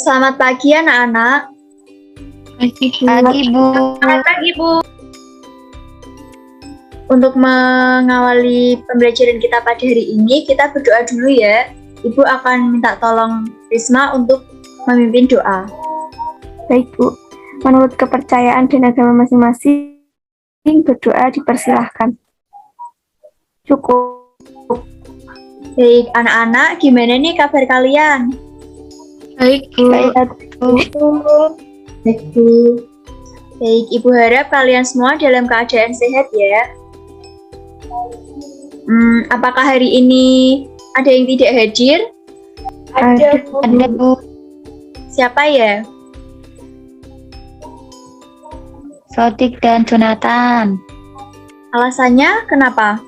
Selamat pagi anak-anak. Pagi, Bu. Selamat pagi, Bu. Untuk mengawali pembelajaran kita pada hari ini, kita berdoa dulu ya. Ibu akan minta tolong Risma untuk memimpin doa. Baik, Bu. Menurut kepercayaan dan agama masing-masing, berdoa dipersilahkan. Cukup. Baik, anak-anak, gimana nih kabar kalian? Baik, Bu. Baik, Bu. Baik, Ibu harap kalian semua dalam keadaan sehat ya. Apakah hari ini ada yang tidak hadir? Ada, Bu. Siapa ya? Sodik dan Jonathan. Alasannya kenapa?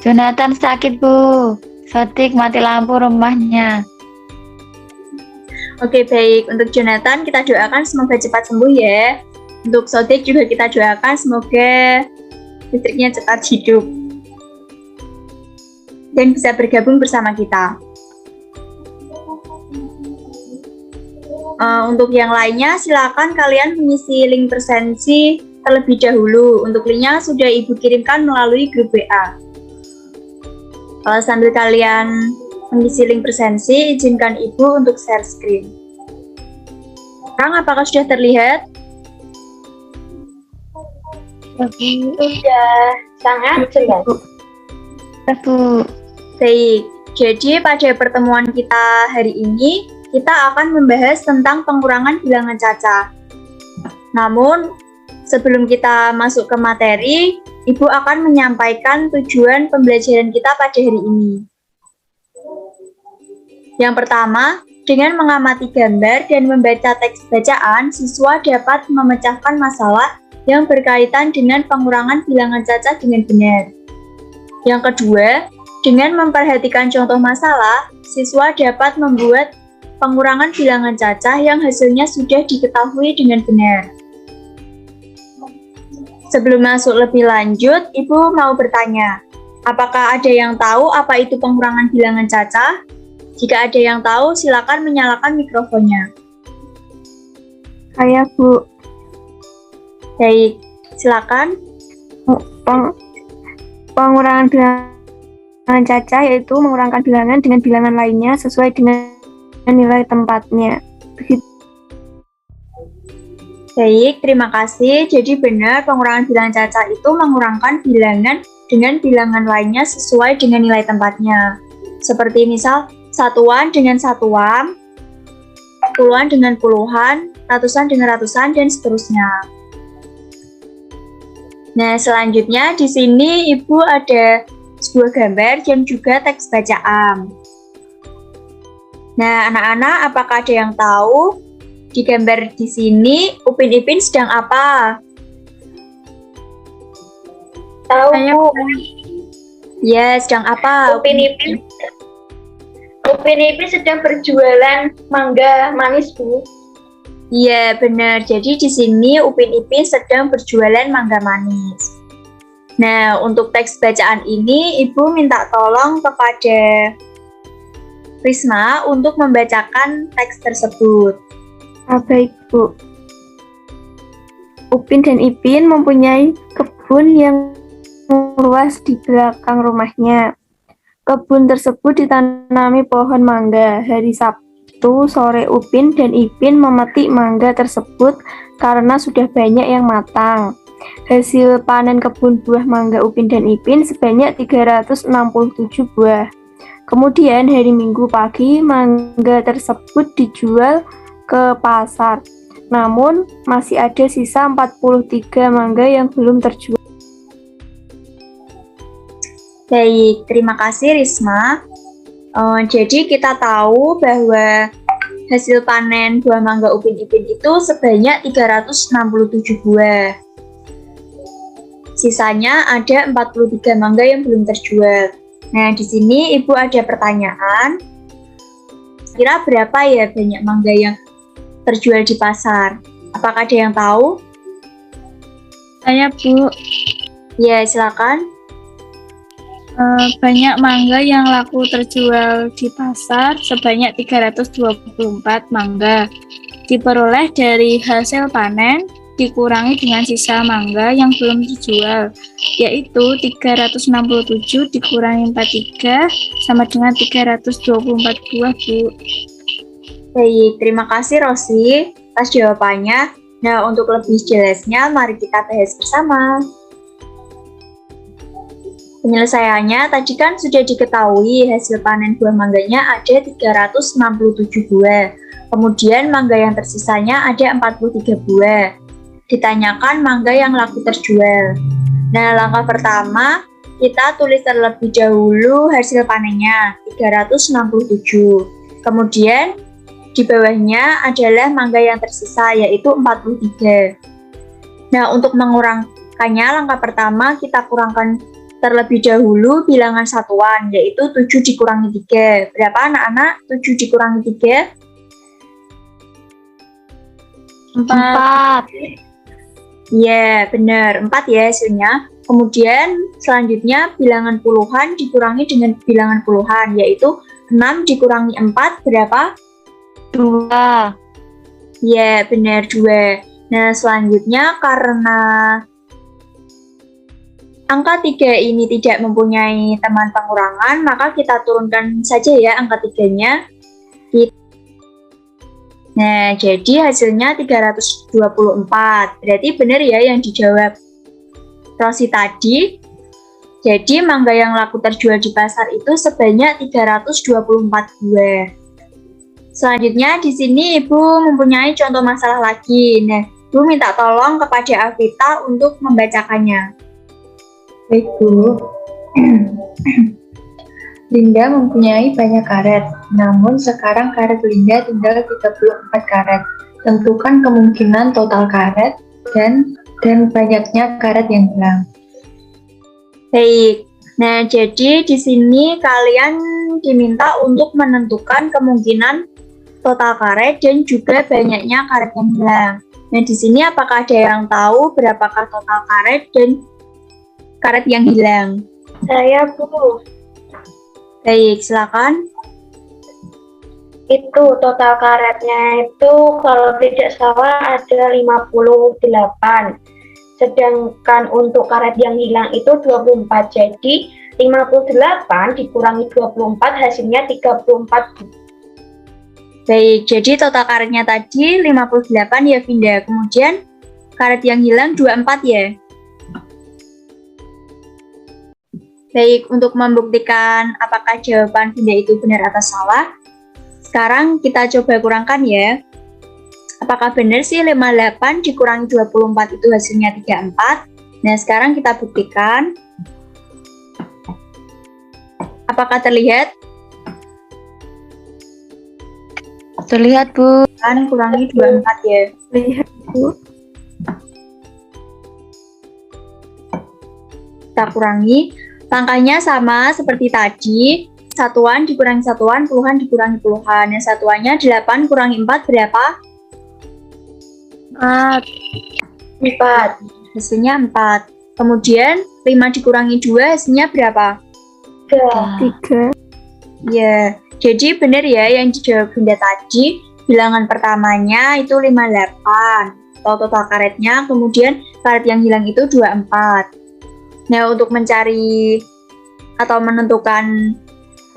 Jonathan sakit, Bu. Sodik mati lampu rumahnya. Oke, baik. Untuk Jonathan, kita doakan semoga cepat sembuh ya. Untuk Sodik juga kita doakan semoga listriknya cepat hidup dan bisa bergabung bersama kita. Untuk yang lainnya, silakan kalian mengisi link presensi terlebih dahulu. Untuk linknya sudah Ibu kirimkan melalui grup WA. Sambil kalian mengisi link presensi, izinkan Ibu untuk share screen. Sekarang apakah sudah terlihat? Sudah sangat jelas. Bu. Baik, jadi pada pertemuan kita hari ini, kita akan membahas tentang pengurangan bilangan caca. Namun, sebelum kita masuk ke materi, Ibu akan menyampaikan tujuan pembelajaran kita pada hari ini. Yang pertama, dengan mengamati gambar dan membaca teks bacaan, siswa dapat memecahkan masalah yang berkaitan dengan pengurangan bilangan caca dengan benar. Yang kedua, dengan memperhatikan contoh masalah, siswa dapat membuat pengurangan bilangan caca yang hasilnya sudah diketahui dengan benar. Sebelum masuk lebih lanjut, Ibu mau bertanya, apakah ada yang tahu apa itu pengurangan bilangan caca? Jika ada yang tahu, silakan menyalakan mikrofonnya. Saya, Bu. Baik, silakan. Pengurangan bilangan caca yaitu mengurangkan bilangan dengan bilangan lainnya sesuai dengan nilai tempatnya. Begitu. Baik, terima kasih. Jadi benar, pengurangan bilangan caca itu mengurangkan bilangan dengan bilangan lainnya sesuai dengan nilai tempatnya. Seperti misal, satuan dengan satuan, puluhan dengan puluhan, ratusan dengan ratusan, dan seterusnya. Nah, selanjutnya di sini Ibu ada sebuah gambar dan juga teks bacaan. Nah, anak-anak, apakah ada yang tahu di gambar di sini Upin Ipin sedang apa? Tahu, Bu. Ya, sedang apa? Upin Ipin sedang berjualan mangga manis, Bu. Iya, benar. Jadi di sini Upin Ipin sedang berjualan mangga manis. Nah, untuk teks bacaan ini Ibu minta tolong kepada Risma untuk membacakan teks tersebut. Baik, Bu. Upin dan Ipin mempunyai kebun yang luas di belakang rumahnya. Kebun tersebut ditanami pohon mangga. Hari Sabtu sore Upin dan Ipin memetik mangga tersebut karena sudah banyak yang matang. Hasil panen kebun buah mangga Upin dan Ipin sebanyak 367 buah. Kemudian hari Minggu pagi mangga tersebut dijual ke pasar. Namun masih ada sisa 43 mangga yang belum terjual. Baik, terima kasih Risma. Jadi kita tahu bahwa hasil panen buah mangga Upin Ipin itu sebanyak 367 buah. Sisanya ada 43 mangga yang belum terjual. Nah, di sini Ibu ada pertanyaan. Kira berapa ya banyak mangga yang terjual di pasar? Apakah ada yang tahu? Saya, Bu. Ya, silakan. Banyak mangga yang laku terjual di pasar sebanyak 324 mangga. Diperoleh dari hasil panen dikurangi dengan sisa mangga yang belum dijual, yaitu 367 dikurangi 43 sama dengan 324 buah, Bu. Baik, terima kasih Rosi atas jawabannya. Nah, untuk lebih jelasnya, mari kita bahas bersama. Penyelesaiannya tadi kan sudah diketahui hasil panen buah mangganya ada 367 buah. Kemudian mangga yang tersisanya ada 43 buah. Ditanyakan mangga yang laku terjual. Nah, langkah pertama kita tulis terlebih dahulu hasil panennya 367. Kemudian di bawahnya adalah mangga yang tersisa yaitu 43. Nah, untuk mengurangkannya langkah pertama kita kurangkan terlebih dahulu bilangan satuan, yaitu 7 dikurangi 3. Berapa anak-anak? 7 dikurangi 3? 4. Iya, benar. 4 ya hasilnya. Kemudian selanjutnya bilangan puluhan dikurangi dengan bilangan puluhan, yaitu 6 dikurangi 4 berapa? 2. Iya, benar 2. Nah, selanjutnya karena angka 3 ini tidak mempunyai teman pengurangan, maka kita turunkan saja ya angka 3-nya. Nah, jadi hasilnya 324. Berarti benar ya yang dijawab Rosi tadi. Jadi mangga yang laku terjual di pasar itu sebanyak 324 buah. Selanjutnya di sini Ibu mempunyai contoh masalah lagi. Nah, Ibu minta tolong kepada Alvita untuk membacakannya. Baik, Bu. Linda mempunyai banyak karet, namun sekarang karet Linda tinggal 34 karet. Tentukan kemungkinan total karet dan banyaknya karet yang hilang. Baik. Nah, jadi di sini kalian diminta untuk menentukan kemungkinan total karet dan juga banyaknya karet yang hilang. Nah, di sini apakah ada yang tahu berapakah total karet dan karet yang hilang? Saya, Bu. Baik, silakan. Itu total karetnya itu kalau tidak salah ada 58. Sedangkan untuk karet yang hilang itu 24. Jadi 58 dikurangi 24 hasilnya 34. Baik, jadi total karetnya tadi 58 ya, Vinda. Kemudian karet yang hilang 24 ya. Baik, untuk membuktikan apakah jawaban Vinda itu benar atau salah, sekarang kita coba kurangkan ya. Apakah benar sih 58 dikurangi 24 itu hasilnya 34? Nah, sekarang kita buktikan. Apakah terlihat? Terlihat, Bu. Kan kurangi 24 ya. Lihat, Bu. Kita kurangi. Langkahnya sama seperti tadi. Satuan dikurangi satuan, puluhan dikurangi puluhan. Yang satuannya 8 kurangi 4 berapa? 4. Hasilnya 4. Kemudian 5 dikurangi 2 hasilnya berapa? 3. Ya, jadi benar ya yang dijawab Bunda tadi. Bilangan pertamanya itu 58. Total karetnya, kemudian karet yang hilang itu 24. Nah, untuk mencari atau menentukan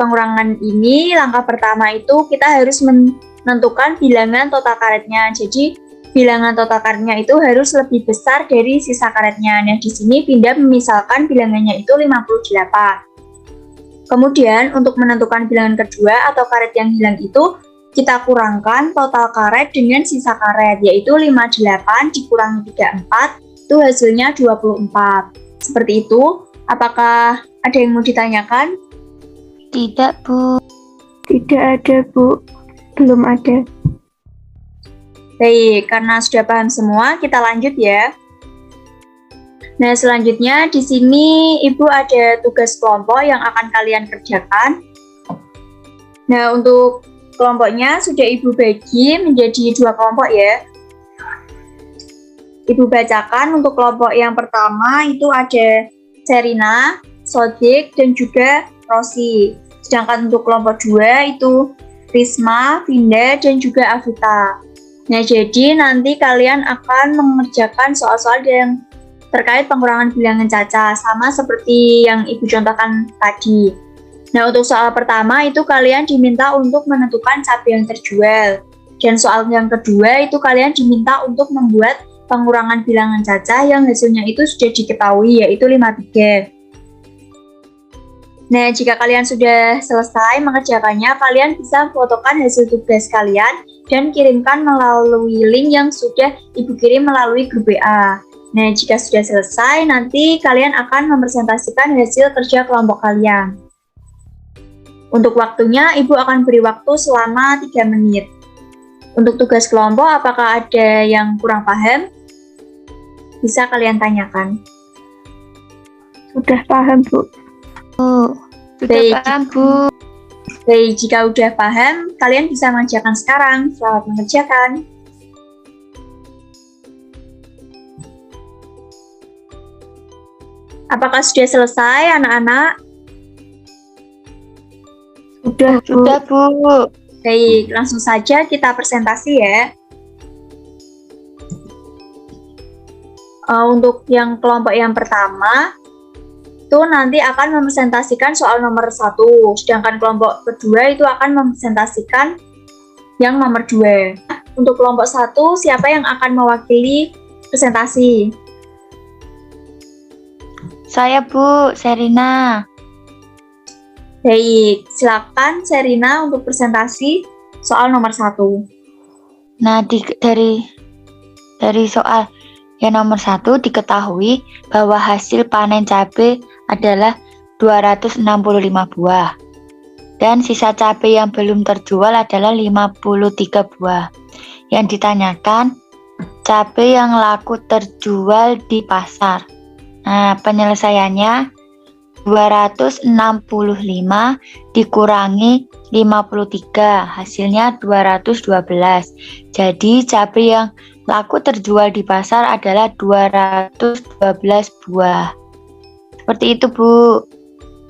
pengurangan ini, langkah pertama itu kita harus menentukan bilangan total karetnya. Jadi, bilangan total karetnya itu harus lebih besar dari sisa karetnya. Nah, di sini Pindah memisalkan bilangannya itu 58. Kemudian, untuk menentukan bilangan kedua atau karet yang hilang itu, kita kurangkan total karet dengan sisa karet, yaitu 58 dikurangi 34, itu hasilnya 24. Seperti itu. Apakah ada yang mau ditanyakan? Tidak, Bu. Tidak ada, Bu. Belum ada. Baik, karena sudah paham semua, kita lanjut ya. Nah, selanjutnya di sini Ibu ada tugas kelompok yang akan kalian kerjakan. Nah, untuk kelompoknya sudah Ibu bagi menjadi 2 kelompok ya. Ibu bacakan untuk kelompok yang pertama itu ada Serina. Sodik, dan juga Rosi. Sedangkan untuk kelompok 2 itu Risma, Vinda, dan juga Avita. Nah, jadi nanti kalian akan mengerjakan soal-soal yang terkait pengurangan bilangan caca, sama seperti yang Ibu contohkan tadi. Nah, untuk soal pertama itu kalian diminta untuk menentukan cabai yang terjual. Dan soal yang kedua itu kalian diminta untuk membuat pengurangan bilangan caca yang hasilnya itu sudah diketahui, yaitu 53. Nah, jika kalian sudah selesai mengerjakannya, kalian bisa fotokan hasil tugas kalian dan kirimkan melalui link yang sudah Ibu kirim melalui grup WA. Nah, jika sudah selesai, nanti kalian akan mempresentasikan hasil kerja kelompok kalian. Untuk waktunya, Ibu akan beri waktu selama 3 menit. Untuk tugas kelompok, apakah ada yang kurang paham? Bisa kalian tanyakan. Sudah paham, Bu. Baik, baik, jika udah paham, kalian bisa mengerjakan sekarang. Selamat mengerjakan. Apakah sudah selesai, anak-anak? Sudah, Bu. Baik, langsung saja kita presentasi ya. Untuk yang kelompok yang pertama, itu nanti akan mempresentasikan soal nomor 1, sedangkan kelompok kedua itu akan mempresentasikan yang nomor 2. Untuk kelompok 1, siapa yang akan mewakili presentasi? Saya, Bu, Serina. Baik, silakan Serina untuk presentasi soal nomor 1. Nah, dari soal yang nomor 1 diketahui bahwa hasil panen cabai adalah 265 buah. Dan sisa cabai yang belum terjual adalah 53 buah. Yang ditanyakan, cabai yang laku terjual di pasar. Nah, penyelesaiannya 265 dikurangi 53, hasilnya 212. Jadi cabai yang laku terjual di pasar adalah 212 buah. Seperti itu, Bu.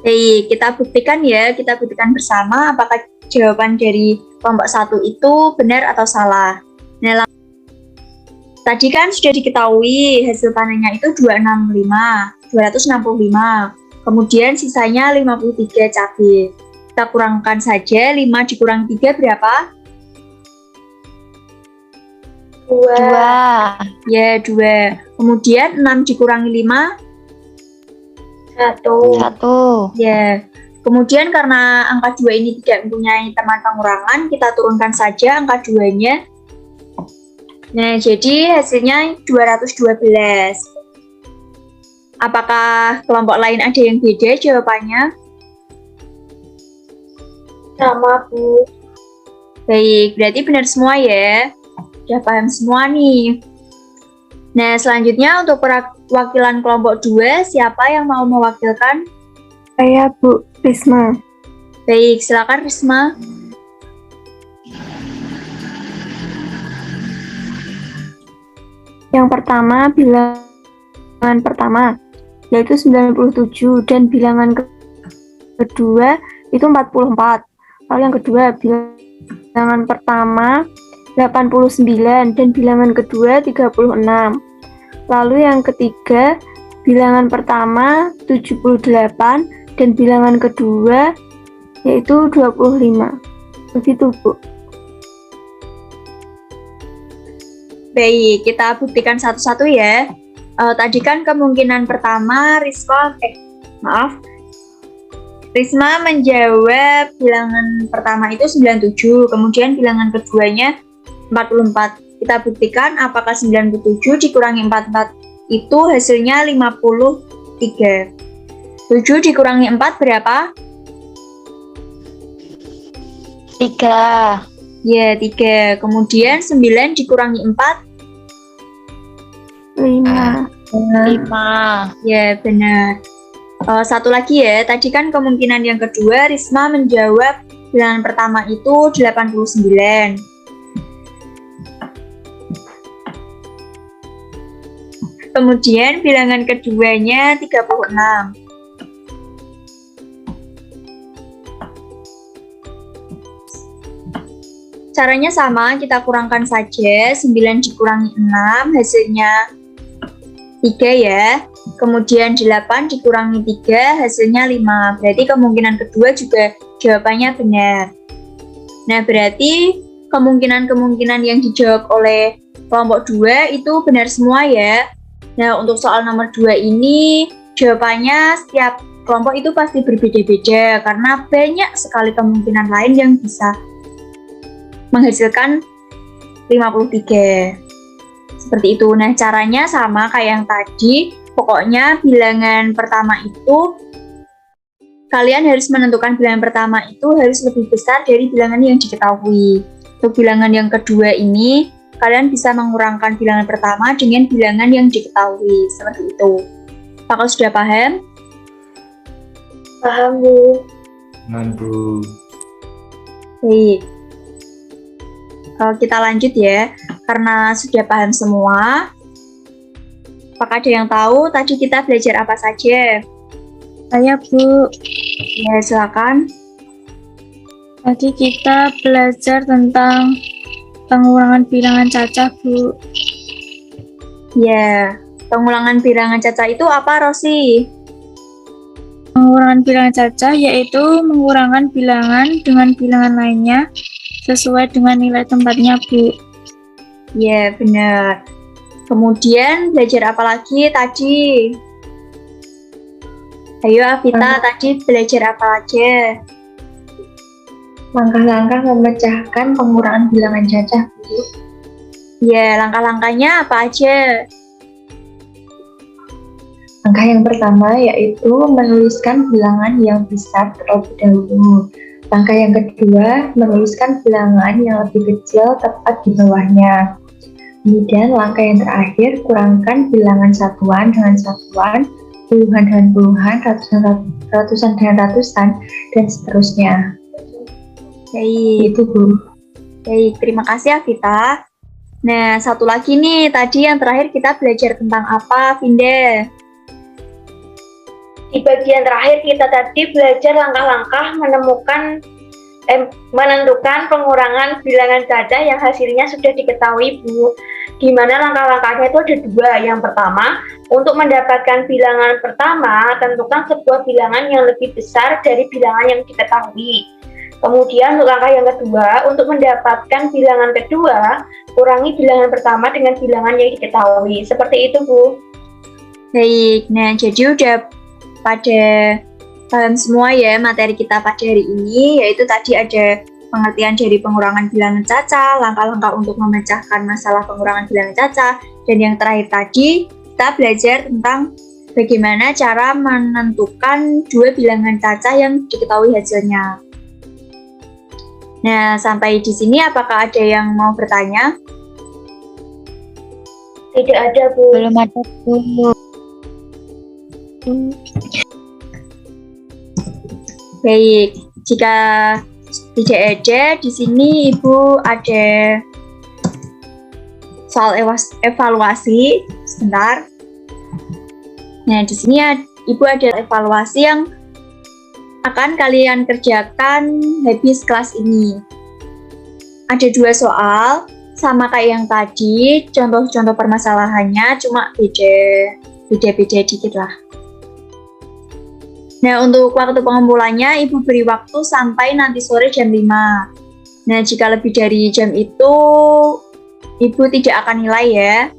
Baik, kita buktikan ya, kita buktikan bersama apakah jawaban dari kelompok 1 itu benar atau salah. Nah, tadi kan sudah diketahui hasil panennya itu 265. Kemudian sisanya 53 cabai. Kita kurangkan saja, 5 dikurangi 3 berapa? 2. Ya, 2. Kemudian 6 dikurangi 5? 1. Ya. Kemudian karena angka 2 ini tidak mempunyai teman pengurangan, kita turunkan saja angka 2-nya. Nah, jadi hasilnya 212. Apakah kelompok lain ada yang beda jawabannya? Sama, Bu. Baik, berarti benar semua ya. Sudah paham semua nih. Nah, selanjutnya untuk perwakilan kelompok 2, siapa yang mau mewakilkan? Saya, Bu, Risma. Baik, silakan Risma. Yang pertama, bilangan pertama, yaitu 97, dan bilangan kedua itu 44. Lalu yang kedua, bilangan pertama 89, dan bilangan kedua 36. Lalu yang ketiga, bilangan pertama 78, dan bilangan kedua yaitu 25. Begitu, Bu. Baik, kita buktikan satu-satu ya. Tadi kan kemungkinan pertama Risma menjawab bilangan pertama itu 97, kemudian bilangan keduanya 44. Kita buktikan apakah 97 dikurangi 44 itu hasilnya 53. 7 dikurangi 4 berapa? 3. Ya, 3. Kemudian 9 dikurangi 4? 5. 5. Ya, benar. Satu lagi ya, tadi kan kemungkinan yang kedua Risma menjawab bilangan pertama itu 89. Kemudian bilangan keduanya 36. caranya sama, kita kurangkan saja. 9 dikurangi 6, hasilnya 3 ya. Kemudian 8 dikurangi 3, hasilnya 5. Berarti kemungkinan kedua juga jawabannya benar. Nah, berarti kemungkinan-kemungkinan yang dijawab oleh kelompok 2 itu benar semua ya. Nah, untuk soal nomor 2 ini, jawabannya setiap kelompok itu pasti berbeda-beda karena banyak sekali kemungkinan lain yang bisa menghasilkan 53. Seperti itu. Nah, caranya sama kayak yang tadi. Pokoknya bilangan pertama itu, kalian harus menentukan bilangan pertama itu harus lebih besar dari bilangan yang diketahui. Untuk bilangan yang kedua ini, kalian bisa mengurangkan bilangan pertama dengan bilangan yang diketahui. Seperti itu. Apakah sudah paham? Paham, Bu. Bu. Baik. Kita lanjut ya, karena sudah paham semua. Apakah ada yang tahu tadi kita belajar apa saja? Saya, Bu. Ya, silakan. Tadi kita belajar tentang pengurangan bilangan cacah, Bu. Ya, pengulangan bilangan cacah itu apa, Rosi? Pengurangan bilangan cacah yaitu mengurangkan bilangan dengan bilangan lainnya sesuai dengan nilai tempatnya, Bu. Ya, benar. Kemudian belajar apa lagi tadi? Ayo, Avita, tadi belajar apa aja? Langkah-langkah memecahkan pengurangan bilangan cacah, Bu. Ya, langkah-langkahnya apa aja? Langkah yang pertama yaitu menuliskan bilangan yang besar terlebih dahulu. Langkah yang kedua, menuliskan bilangan yang lebih kecil tepat di bawahnya. Kemudian langkah yang terakhir, kurangkan bilangan satuan dengan satuan, puluhan dengan puluhan, ratusan dengan ratusan, dan seterusnya. Baik, Itu, Bu. baik. Terima kasih, Avita. Nah, satu lagi nih, tadi yang terakhir kita belajar tentang apa, Vinda? Di bagian terakhir kita tadi belajar langkah-langkah menentukan pengurangan bilangan cacah yang hasilnya sudah diketahui, Bu. Di mana langkah-langkahnya itu ada dua. Yang pertama, untuk mendapatkan bilangan pertama, tentukan sebuah bilangan yang lebih besar dari bilangan yang diketahui. Kemudian untuk langkah yang kedua, untuk mendapatkan bilangan kedua, kurangi bilangan pertama dengan bilangan yang diketahui. Seperti itu, Bu. Baik, nah jadi udah pada paham semua ya materi kita pada hari ini, yaitu tadi ada pengertian dari pengurangan bilangan cacah, langkah-langkah untuk memecahkan masalah pengurangan bilangan cacah, dan yang terakhir tadi kita belajar tentang bagaimana cara menentukan dua bilangan cacah yang diketahui hasilnya. Nah, sampai di sini apakah ada yang mau bertanya? Tidak ada, Bu. Belum ada, Bu. Baik, jika tidak ada, di sini Ibu ada soal evaluasi. Sebentar. Nah, di sini Ibu ada evaluasi yang akan kalian kerjakan habis kelas ini. Ada dua soal, sama kayak yang tadi, contoh-contoh permasalahannya cuma beda-beda dikit lah. Nah, untuk waktu pengumpulannya, Ibu beri waktu sampai nanti sore jam 5. Nah, jika lebih dari jam itu, Ibu tidak akan nilai ya.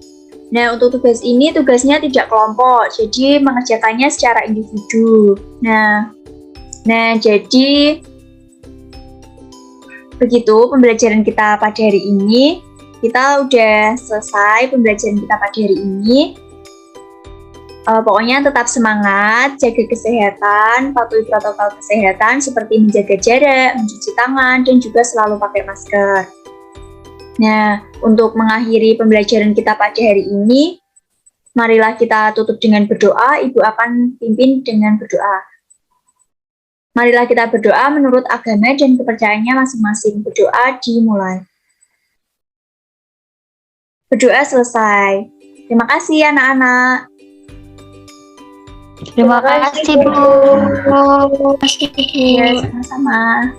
Nah, untuk tugas ini, tugasnya tidak kelompok, jadi mengerjakannya secara individu. Nah, jadi begitu pembelajaran kita pada hari ini. Kita udah selesai pembelajaran kita pada hari ini. Pokoknya tetap semangat, jaga kesehatan, patuhi protokol kesehatan seperti menjaga jarak, mencuci tangan, dan juga selalu pakai masker. Nah, untuk mengakhiri pembelajaran kita pada hari ini, marilah kita tutup dengan berdoa. Ibu akan pimpin dengan berdoa. Marilah kita berdoa menurut agama dan kepercayaannya masing-masing. Berdoa dimulai. Berdoa selesai. Terima kasih anak-anak. Terima kasih, Bu. Ya, sama-sama.